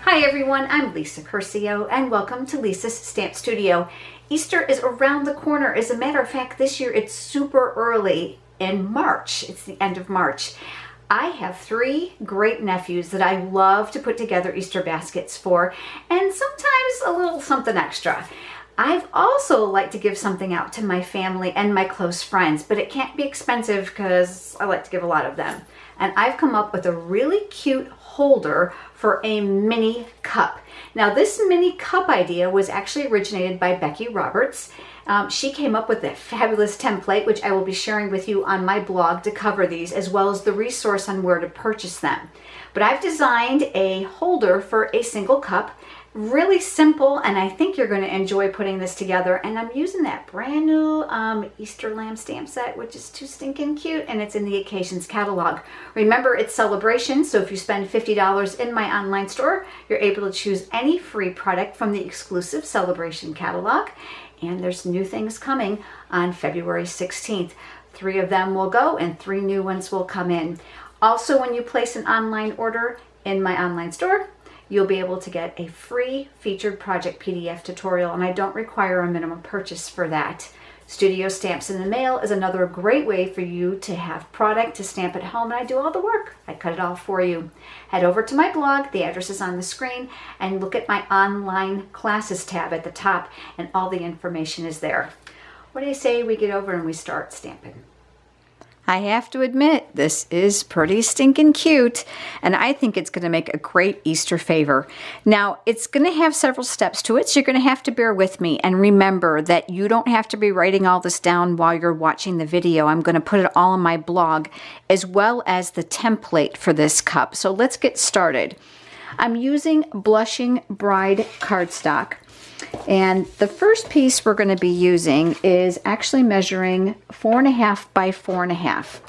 Hi everyone, I'm Lisa Curcio and welcome to Lisa's Stamp Studio. Easter is around the corner. As a matter of fact, this year it's super early in March. It's the end of March. I have three great nephews that I love to put together Easter baskets for, and sometimes a little something extra. I've also liked to give something out to my family and my close friends, but it can't be expensive because I like to give a lot of them. And I've come up with a really cute holder for a mini cup. Now this mini cup idea was actually originated by Becky Roberts. She came up with a fabulous template, which I will be sharing with you on my blog to cover these, as well as the resource on where to purchase them. But I've designed a holder for a single cup. Really simple, and I think you're going to enjoy putting this together. And I'm using that brand new Easter lamb stamp set, which is too stinking cute, and it's in the Occasions catalog. Remember, it's celebration, so if you spend $50 in my online store, you're able to choose any free product from the exclusive celebration catalog. And there's new things coming on February 16th. 3 of them will go and 3 new ones will come in. Also, when you place an online order in my online store, you'll be able to get a free featured project PDF tutorial, and I don't require a minimum purchase for that. Studio Stamps in the Mail is another great way for you to have product to stamp at home, and I do all the work. I cut it all for you. Head over to my blog, the address is on the screen, and look at my online classes tab at the top, and all the information is there. What do you say we get over and we start stamping? I have to admit, this is pretty stinking cute, and I think it's going to make a great Easter favor. Now, it's going to have several steps to it, so you're going to have to bear with me. And remember that you don't have to be writing all this down while you're watching the video. I'm going to put it all on my blog, as well as the template for this cup. So let's get started. I'm using Blushing Bride cardstock. And the first piece we're going to be using is actually measuring 4.5 by 4.5.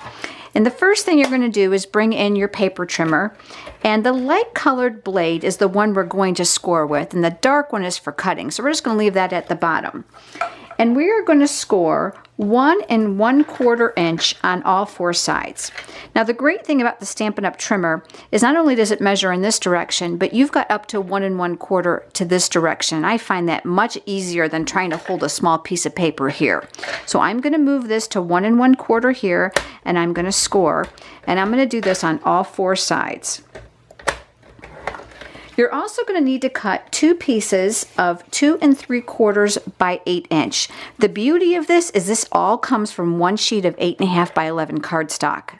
And the first thing you're going to do is bring in your paper trimmer. And the light colored blade is the one we're going to score with, and the dark one is for cutting. So we're just going to leave that at the bottom. And we are going to score 1 1/4 inch on all 4 sides. Now the great thing about the Stampin' Up! Trimmer is not only does it measure in this direction, but you've got up to 1 1/4 to this direction. I find that much easier than trying to hold a small piece of paper here. So I'm going to move this to 1 1/4 here, and I'm going to score. And I'm going to do this on all 4 sides. You're also going to need to cut 2 pieces of 2 3/4 by 8 inch. The beauty of this is this all comes from one sheet of 8.5 by 11 cardstock.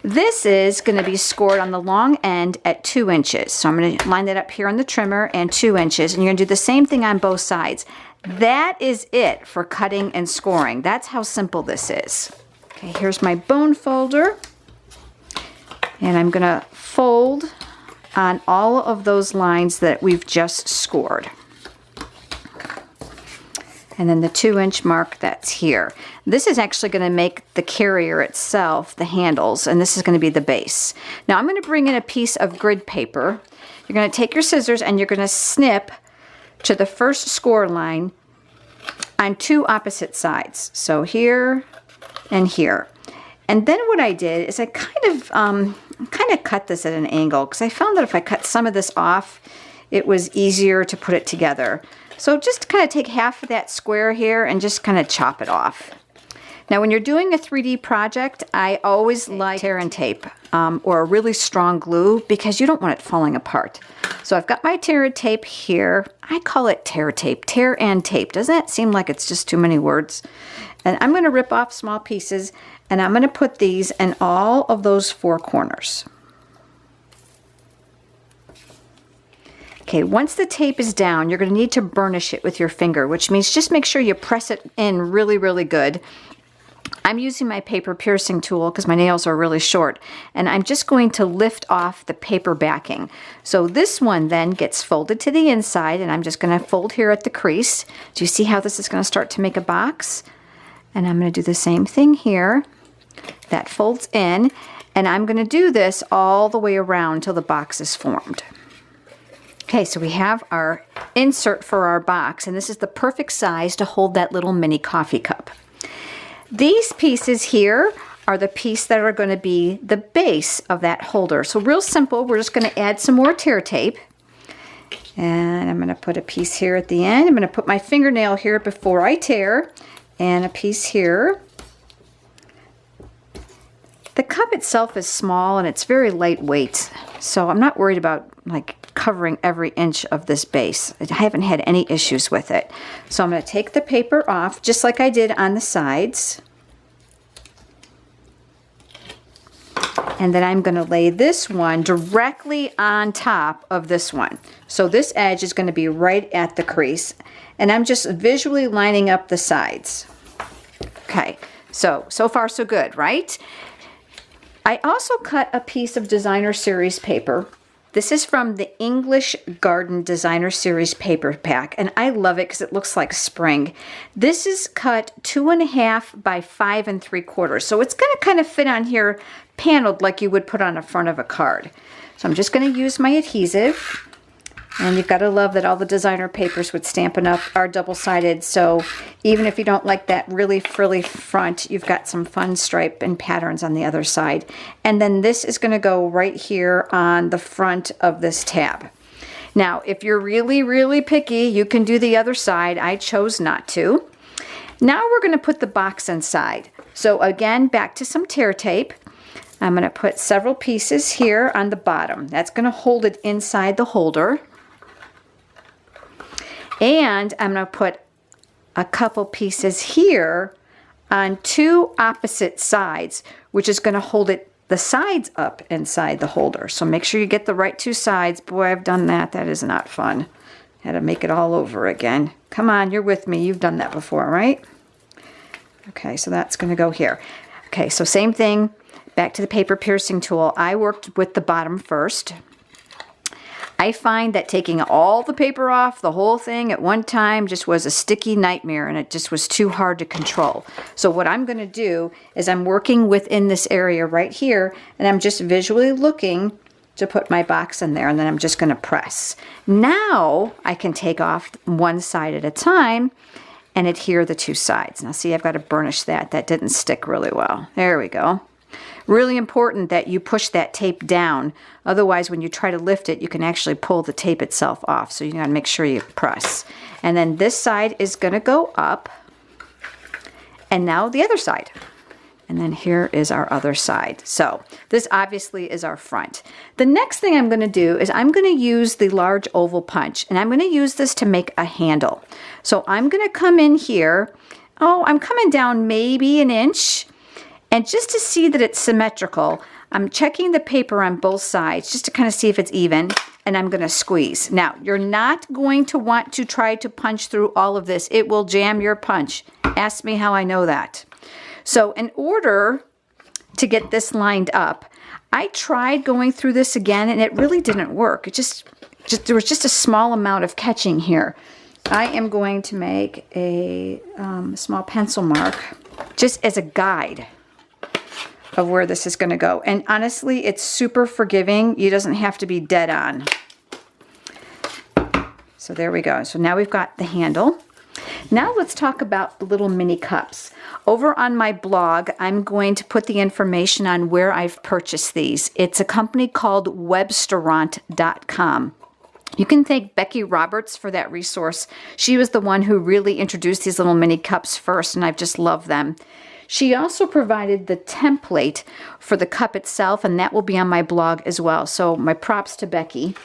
This is going to be scored on the long end at 2 inches. So I'm going to line that up here on the trimmer and 2 inches, and you're going to do the same thing on both sides. That is it for cutting and scoring. That's how simple this is. Okay, here's my bone folder, and I'm going to fold on all of those lines that we've just scored. And then the 2 inch mark that's here. This is actually going to make the carrier itself, the handles, and this is going to be the base. Now I'm going to bring in a piece of grid paper. You're going to take your scissors and you're going to snip to the first score line on 2 opposite sides. So here and here. And then what I did is I kind of cut this at an angle, because I found that if I cut some of this off, it was easier to put it together. So just kind of take half of that square here and just kind of chop it off. Now when you're doing a 3D project, I always like tear and tape or a really strong glue, because you don't want it falling apart. So I've got my tear and tape here. I call it tear tape, tear and tape. Doesn't that seem like it's just too many words? And I'm going to rip off small pieces, and I'm going to put these in all of those 4 corners. Okay, once the tape is down, you're going to need to burnish it with your finger, which means just make sure you press it in really, really good. I'm using my paper piercing tool because my nails are really short, and I'm just going to lift off the paper backing. So this one then gets folded to the inside, and I'm just going to fold here at the crease. Do you see how this is going to start to make a box? And I'm going to do the same thing here. That folds in, and I'm going to do this all the way around till the box is formed. Okay, so we have our insert for our box, and this is the perfect size to hold that little mini coffee cup. These pieces here are the piece that are going to be the base of that holder. So real simple, we're just going to add some more tear tape. And I'm going to put a piece here at the end. I'm going to put my fingernail here before I tear, and a piece here. The cup itself is small and it's very lightweight, so I'm not worried about like covering every inch of this base. I haven't had any issues with it. So I'm going to take the paper off just like I did on the sides. And then I'm going to lay this one directly on top of this one. So this edge is going to be right at the crease. And I'm just visually lining up the sides. Okay, so far so good, right? I also cut a piece of Designer Series paper. This is from the English Garden Designer Series paper pack, and I love it because it looks like spring. This is cut 2.5 by 5 3/4, so it's going to kind of fit on here paneled like you would put on the front of a card. So I'm just going to use my adhesive, and you've got to love that all the designer papers with Stampin' Up! Are double-sided, so even if you don't like that really frilly front, you've got some fun stripe and patterns on the other side. And then this is going to go right here on the front of this tab. Now, if you're really, really picky, you can do the other side. I chose not to. Now we're going to put the box inside. So again, back to some tear tape. I'm going to put several pieces here on the bottom. That's going to hold it inside the holder. And I'm going to put a couple pieces here on two opposite sides, which is going to hold it the sides up inside the holder. So make sure you get the right two sides. Boy, I've done that. That is not fun. Had to make it all over again. Come on, you're with me. You've done that before, right? Okay, so that's going to go here. Okay, so same thing. Back to the paper piercing tool. I worked with the bottom first. I find that taking all the paper off, the whole thing at one time, just was a sticky nightmare, and it just was too hard to control. So what I'm going to do is I'm working within this area right here, and I'm just visually looking to put my box in there, and then I'm just going to press. Now I can take off one side at a time and adhere the two sides. Now see, I've got to burnish that. That didn't stick really well. There we go. Really important that you push that tape down. Otherwise, when you try to lift it, you can actually pull the tape itself off. So you got to make sure you press. And then this side is going to go up. And now the other side. And then here is our other side. So this obviously is our front. The next thing I'm going to do is I'm going to use the large oval punch. And I'm going to use this to make a handle. So I'm going to come in here. Oh, I'm coming down maybe an inch. And just to see that it's symmetrical, I'm checking the paper on both sides just to kind of see if it's even, and I'm going to squeeze. Now, you're not going to want to try to punch through all of this. It will jam your punch. Ask me how I know that. So in order to get this lined up, I tried going through this again, and it really didn't work. There was just a small amount of catching here. I am going to make a small pencil mark just as a guide of where this is going to go. And honestly, it's super forgiving. You doesn't have to be dead on. So there we go. So now we've got the handle. Now let's talk about the little mini cups. Over on my blog, I'm going to put the information on where I've purchased these. It's a company called Webstaurant.com. You can thank Becky Roberts for that resource. She was the one who really introduced these little mini cups first, and I've just loved them. She also provided the template for the cup itself, and that will be on my blog as well. So my props to Becky.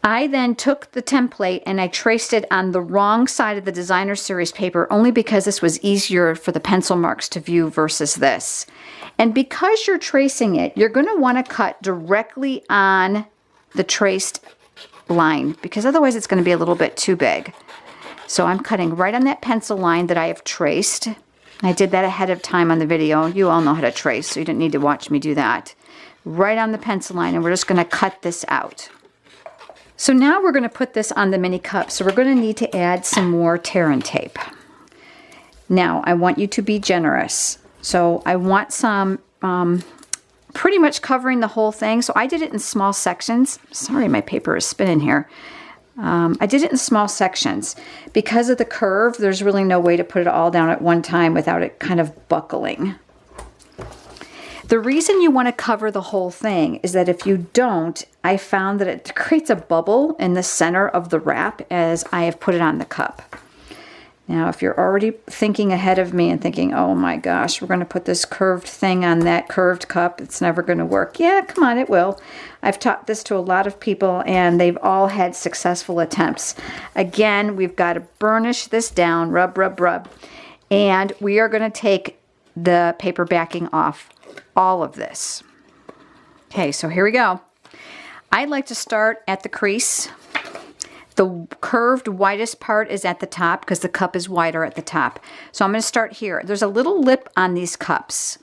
I then took the template and I traced it on the wrong side of the Designer Series paper, only because this was easier for the pencil marks to view versus this. And because you're tracing it, you're going to want to cut directly on the traced line, because otherwise it's going to be a little bit too big. So I'm cutting right on that pencil line that I have traced. I did that ahead of time on the video. You all know how to trace, so you didn't need to watch me do that. Right on the pencil line, and we're just going to cut this out. So now we're going to put this on the mini cup, so we're going to need to add some more tear and tape. Now, I want you to be generous. So I want some pretty much covering the whole thing. So I did it in small sections. Sorry, my paper is spinning here. I did it in small sections. Because of the curve, there's really no way to put it all down at one time without it kind of buckling. The reason you want to cover the whole thing is that if you don't, I found that it creates a bubble in the center of the wrap as I have put it on the cup. Now, if you're already thinking ahead of me and thinking, oh my gosh, we're going to put this curved thing on that curved cup, it's never going to work. Yeah, come on, it will. I've taught this to a lot of people and they've all had successful attempts. Again, we've got to burnish this down, rub, rub, rub. And we are going to take the paper backing off all of this. Okay, so here we go. I like to start at the crease. The curved widest part is at the top because the cup is wider at the top. So I'm going to start here. There's a little lip on these cups.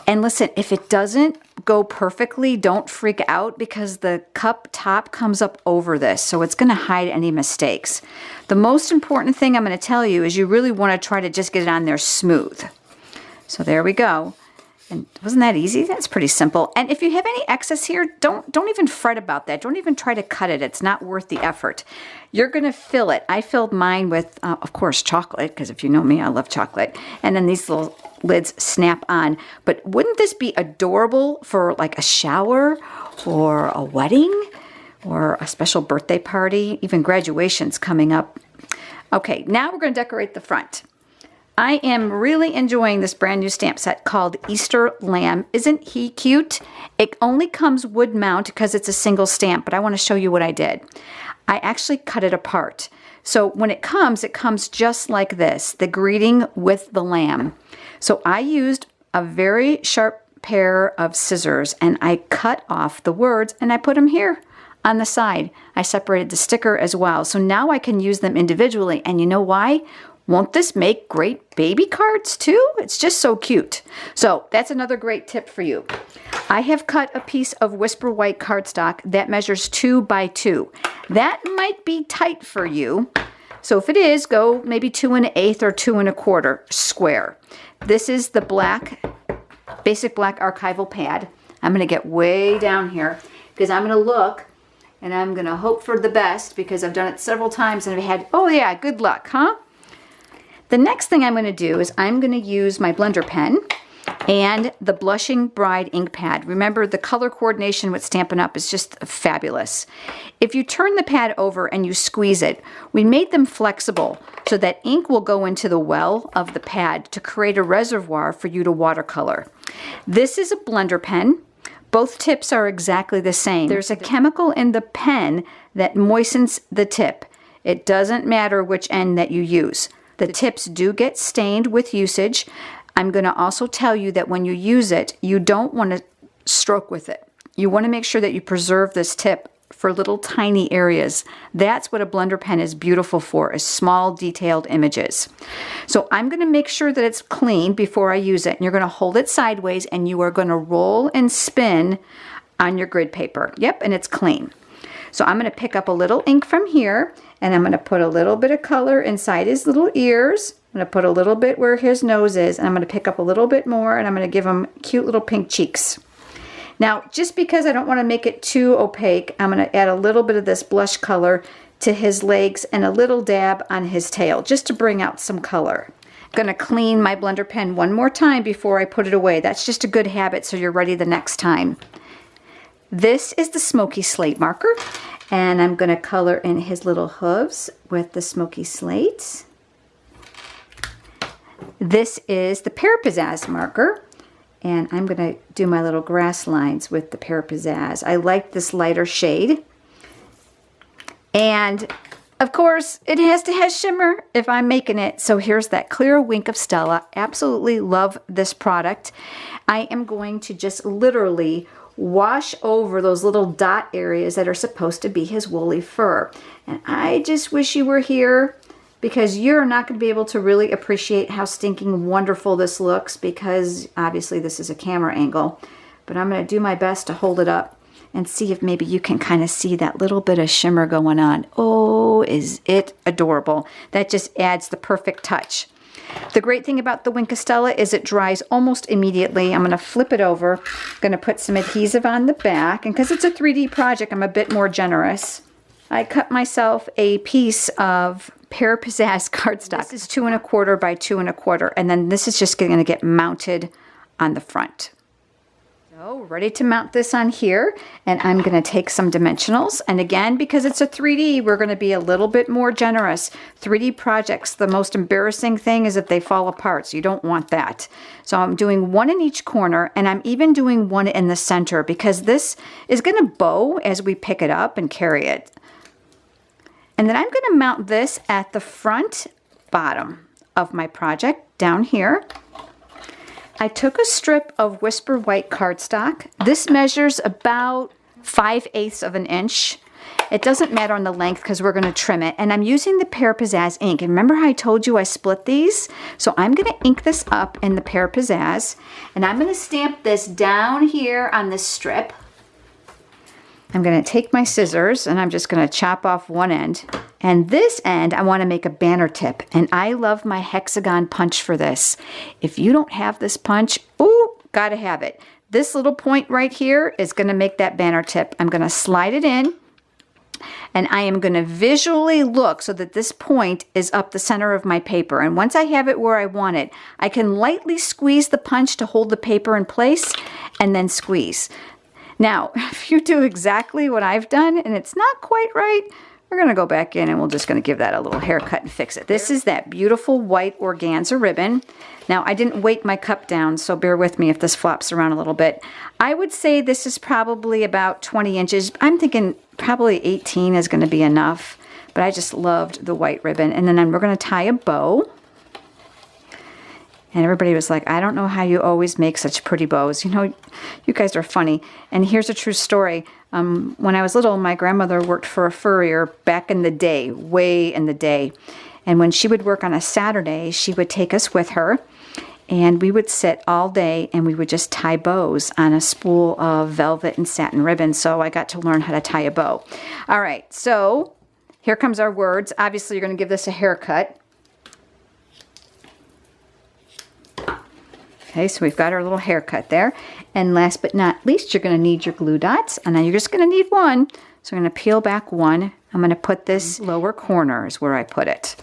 And listen, if it doesn't go perfectly, don't freak out because the cup top comes up over this. So it's going to hide any mistakes. The most important thing I'm going to tell you is you really want to try to just get it on there smooth. So there we go. And wasn't that easy? That's pretty simple. And if you have any excess here, don't even fret about that. Don't even try to cut it. It's not worth the effort. You're going to fill it. I filled mine with, of course, chocolate, because if you know me, I love chocolate. And then these little lids snap on. But wouldn't this be adorable for like a shower or a wedding or a special birthday party, even graduation's coming up? Okay, now we're going to decorate the front. I am really enjoying this brand new stamp set called Easter Lamb. Isn't he cute? It only comes wood mount because it's a single stamp, but I want to show you what I did. I actually cut it apart. So when it comes just like this, the greeting with the lamb. So I used a very sharp pair of scissors and I cut off the words and I put them here on the side. I separated the sticker as well. So now I can use them individually. And you know why? Won't this make great baby cards too? It's just so cute. So that's another great tip for you. I have cut a piece of Whisper White cardstock that measures 2 by 2. That might be tight for you. So if it is, go maybe 2 1/8 or 2 1/4 square. This is the black, basic black archival pad. I'm going to get way down here because I'm going to look and I'm going to hope for the best because I've done it several times and I've had, oh yeah, good luck, huh? The next thing I'm going to do is I'm going to use my blender pen and the Blushing Bride ink pad. Remember, the color coordination with Stampin' Up! Is just fabulous. If you turn the pad over and you squeeze it, we made them flexible so that ink will go into the well of the pad to create a reservoir for you to watercolor. This is a blender pen. Both tips are exactly the same. There's a chemical in the pen that moistens the tip. It doesn't matter which end that you use. The tips do get stained with usage. I'm going to also tell you that when you use it, you don't want to stroke with it. You want to make sure that you preserve this tip for little tiny areas. That's what a blender pen is beautiful for, is small detailed images. So I'm going to make sure that it's clean before I use it. And you're going to hold it sideways and you are going to roll and spin on your grid paper. Yep, and it's clean. So I'm going to pick up a little ink from here and I'm going to put a little bit of color inside his little ears. I'm going to put a little bit where his nose is and I'm going to pick up a little bit more and I'm going to give him cute little pink cheeks. Now, just because I don't want to make it too opaque, I'm going to add a little bit of this blush color to his legs and a little dab on his tail just to bring out some color. I'm going to clean my blender pen one more time before I put it away. That's just a good habit so you're ready the next time. This is the Smoky Slate marker, and I'm going to color in his little hooves with the Smoky Slate. This is the Pear Pizzazz marker, and I'm going to do my little grass lines with the Pear Pizzazz. I like this lighter shade. And, of course, it has to have shimmer if I'm making it. So here's that clear wink of Stella. Absolutely love this product. I am going to just literally wash over those little dot areas that are supposed to be his woolly fur. And I just wish you were here because you're not going to be able to really appreciate how stinking wonderful this looks because obviously this is a camera angle. But I'm going to do my best to hold it up and see if maybe you can kind of see that little bit of shimmer going on. Oh, is it adorable. That just adds the perfect touch. The great thing about the Wink of Stella is it dries almost immediately. I'm going to flip it over. I'm going to put some adhesive on the back. And because it's a 3D project, I'm a bit more generous. I cut myself a piece of Pear Pizzazz cardstock. This is 2 1/4 by 2 1/4. And then this is just going to get mounted on the front. So ready to mount this on here, and I'm going to take some dimensionals, and again, because it's a 3D, we're going to be a little bit more generous. 3D projects, the most embarrassing thing is that they fall apart, so you don't want that. So I'm doing one in each corner, and I'm even doing one in the center because this is going to bow as we pick it up and carry it. And then I'm going to mount this at the front bottom of my project down here. I took a strip of Whisper White cardstock. This measures about 5/8 of an inch. It doesn't matter on the length because we're going to trim it. And I'm using the Pear Pizzazz ink. And remember how I told you I split these? So I'm going to ink this up in the Pear Pizzazz. And I'm going to stamp this down here on this strip. I'm going to take my scissors and I'm just going to chop off one end. And this end, I want to make a banner tip. And I love my hexagon punch for this. If you don't have this punch, ooh, gotta have it. This little point right here is going to make that banner tip. I'm going to slide it in. And I am going to visually look so that this point is up the center of my paper. And once I have it where I want it, I can lightly squeeze the punch to hold the paper in place and then squeeze. Now, if you do exactly what I've done and it's not quite right, we're going to go back in and we're just going to give that a little haircut and fix it. This is that beautiful white organza ribbon. Now, I didn't weight my cup down, so bear with me if this flops around a little bit. I would say this is probably about 20 inches. I'm thinking probably 18 is going to be enough, but I just loved the white ribbon. And then we're going to tie a bow. And everybody was like, I don't know how you always make such pretty bows. You know, you guys are funny. And here's a true story. When I was little, my grandmother worked for a furrier back in the day, way in the day. And when she would work on a Saturday, she would take us with her. And we would sit all day and we would just tie bows on a spool of velvet and satin ribbon. So I got to learn how to tie a bow. All right, so here comes our words. Obviously, you're going to give this a haircut. Okay, so we've got our little haircut there. And last but not least, you're going to need your glue dots. And then you're just going to need one. So I'm going to peel back one. I'm going to put this lower corner is where I put it.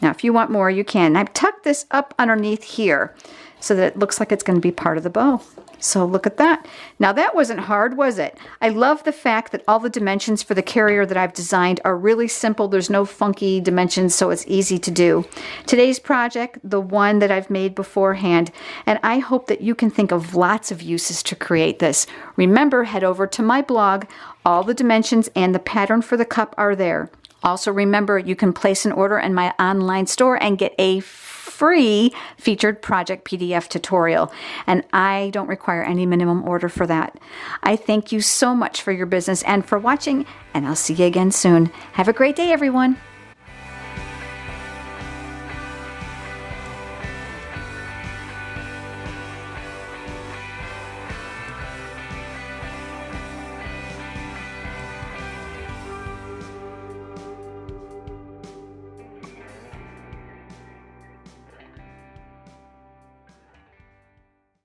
Now, if you want more, you can. I've tucked this up underneath here so that it looks like it's going to be part of the bow. So look at that. Now, that wasn't hard, was it? I love the fact that all the dimensions for the carrier that I've designed are really simple. There's no funky dimensions, so it's easy to do. Today's project, the one that I've made beforehand, and I hope that you can think of lots of uses to create this. Remember, head over to my blog. All the dimensions and the pattern for the cup are there. Also, remember, you can place an order in my online store and get a free featured project PDF tutorial. And I don't require any minimum order for that. I thank you so much for your business and for watching, and I'll see you again soon. Have a great day, everyone.